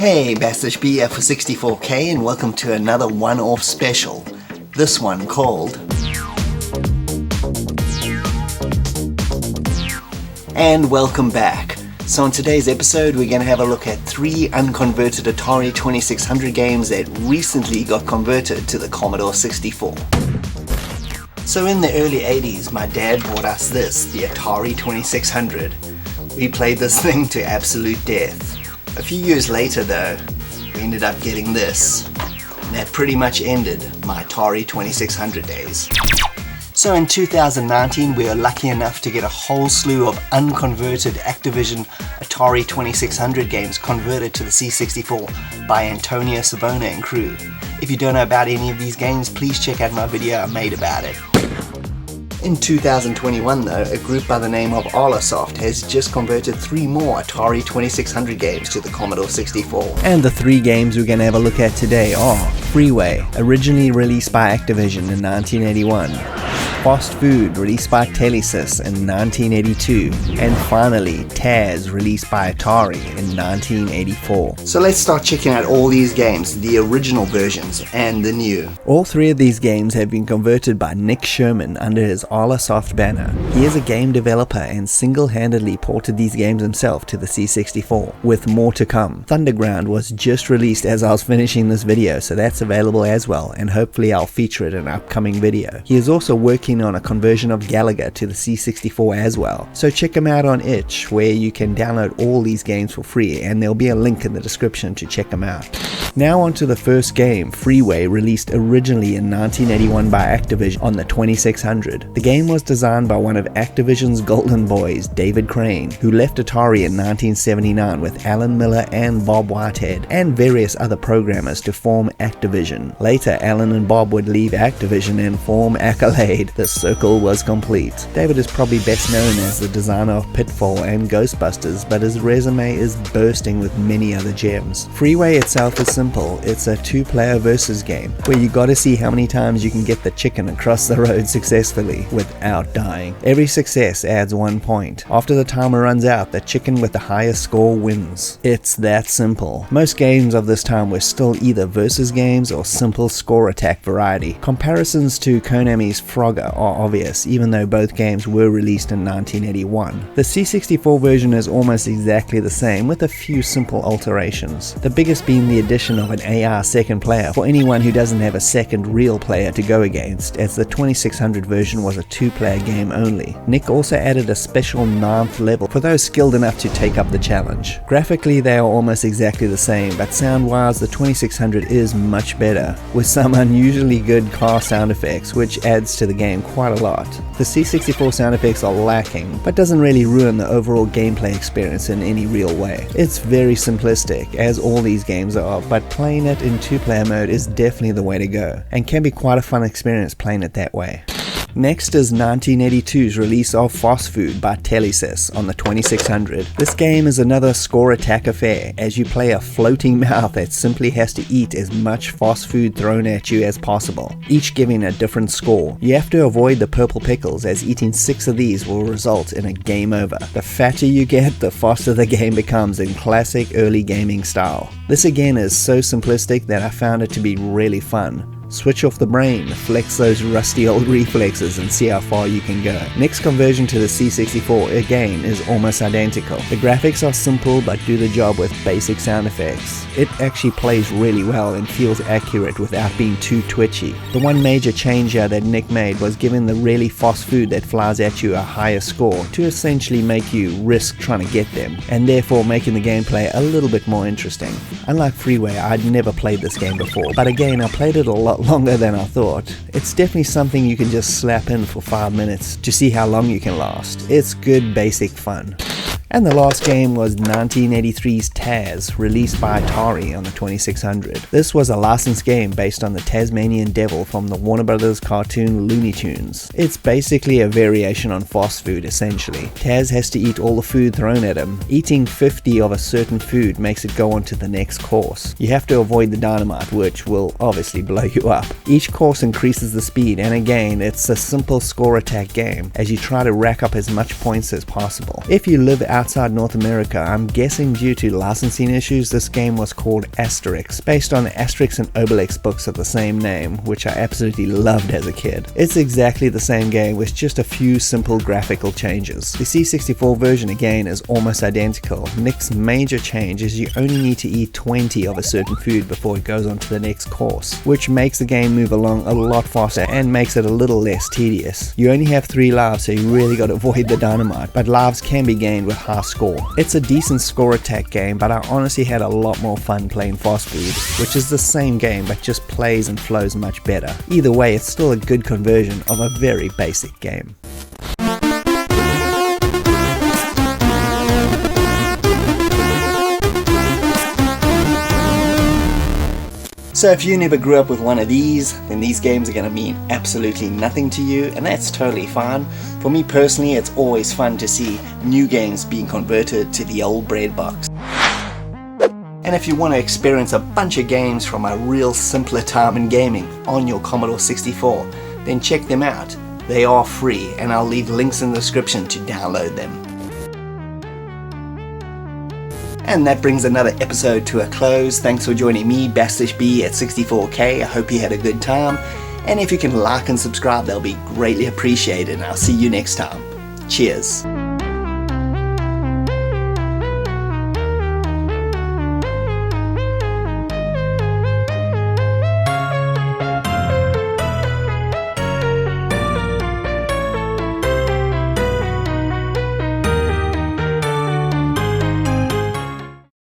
Hey, Bastish BF for 64K and welcome to another one-off special. This one called And welcome back. So in today's episode we're going to have a look at 3 unconverted Atari 2600 games that recently got converted to the Commodore 64. So in the early 80s my dad bought us this, the Atari 2600. We played this thing to absolute death. A few years later though, we ended up getting this, and that pretty much ended my Atari 2600 days. So in 2019 we were lucky enough to get a whole slew of unconverted Activision Atari 2600 games converted to the C64 by Antonio Savona and crew. If you don't know about any of these games, please check out my video I made about it. In 2021 though, a group by the name of Alasoft has just converted 3 more Atari 2600 games to the Commodore 64. And the 3 games we're going to have a look at today are Freeway, originally released by Activision in 1981, Fast Food, released by Telesys in 1982, and finally Taz, released by Atari in 1984. So let's start checking out all these games, the original versions and the new. All 3 of these games have been converted by Nick Sherman under his Alasoft banner. He is a game developer and single-handedly ported these games himself to the C64, with more to come. Thunderground was just released as I was finishing this video, so that's available as well, and hopefully I'll feature it in an upcoming video. He is also working on a conversion of Galaga to the C64 as well, so check him out on itch, where you can download all these games for free, and there'll be a link in the description to check them out. Now on to the first game, Freeway, released originally in 1981 by Activision on the 2600. The game was designed by one of Activision's golden boys, David Crane, who left Atari in 1979 with Alan Miller and Bob Whitehead and various other programmers to form Activision. Later, Alan and Bob would leave Activision and form Accolade. The circle was complete. David is probably best known as the designer of Pitfall and Ghostbusters, but his resume is bursting with many other gems. Freeway itself is simple. It's a 2-player versus game where you gotta see how many times you can get the chicken across the road successfully without dying. Every success adds 1 point. After the timer runs out, the chicken with the highest score wins. It's that simple. Most games of this time were still either versus games or simple score attack variety. Comparisons to Konami's Frogger are obvious, even though both games were released in 1981. The C64 version is almost exactly the same, with a few simple alterations. The biggest being the addition of an AR second player for anyone who doesn't have a second real player to go against, as the 2600 version was a 2-player game only. Nick also added a special 9th level for those skilled enough to take up the challenge. Graphically they are almost exactly the same, but sound-wise the 2600 is much better, with some unusually good car sound effects, which adds to the game quite a lot. The C64 sound effects are lacking, but doesn't really ruin the overall gameplay experience in any real way. It's very simplistic, as all these games are, but playing it in 2-player mode is definitely the way to go, and can be quite a fun experience playing it that way. Next is 1982's release of Fast Food by Telesys on the 2600. This game is another score attack affair, as you play a floating mouth that simply has to eat as much fast food thrown at you as possible, each giving a different score. You have to avoid the purple pickles, as eating 6 of these will result in a game over. The fatter you get, the faster the game becomes in classic early gaming style. This again is so simplistic that I found it to be really fun. Switch off the brain, flex those rusty old reflexes and see how far you can go. Nick's conversion to the C64 again is almost identical. The graphics are simple but do the job with basic sound effects. It actually plays really well and feels accurate without being too twitchy. The one major change here that Nick made was giving the really fast food that flies at you a higher score to essentially make you risk trying to get them, and therefore making the gameplay a little bit more interesting. Unlike Freeway, I'd never played this game before, but again I played it a lot longer than I thought. It's definitely something you can just slap in for 5 minutes to see how long you can last. It's good basic fun. And the last game was 1983's Taz, released by Atari on the 2600. This was a licensed game based on the Tasmanian Devil from the Warner Brothers cartoon Looney Tunes. It's basically a variation on Fast Food essentially. Taz has to eat all the food thrown at him. Eating 50 of a certain food makes it go on to the next course. You have to avoid the dynamite, which will obviously blow you up. Each course increases the speed, and again it's a simple score attack game as you try to rack up as much points as possible. If you live out outside North America, I'm guessing due to licensing issues, this game was called Asterix, based on the Asterix and Obelix books of the same name, which I absolutely loved as a kid. It's exactly the same game with just a few simple graphical changes. The C64 version again is almost identical. Next major change is you only need to eat 20 of a certain food before it goes on to the next course, which makes the game move along a lot faster and makes it a little less tedious. You only have 3 lives, so you really got to avoid the dynamite, but lives can be gained with high score. It's a decent score attack game, but I honestly had a lot more fun playing Fast Food, which is the same game but just plays and flows much better. Either way, it's still a good conversion of a very basic game. So if you never grew up with one of these, then these games are going to mean absolutely nothing to you, and that's totally fine. For me personally, it's always fun to see new games being converted to the old bread box. And if you want to experience a bunch of games from a real simpler time in gaming on your Commodore 64, then check them out. They are free, and I'll leave links in the description to download them. And that brings another episode to a close. Thanks for joining me, Bastish B at 64K. I hope you had a good time. And if you can like and subscribe, that'll be greatly appreciated. And I'll see you next time. Cheers.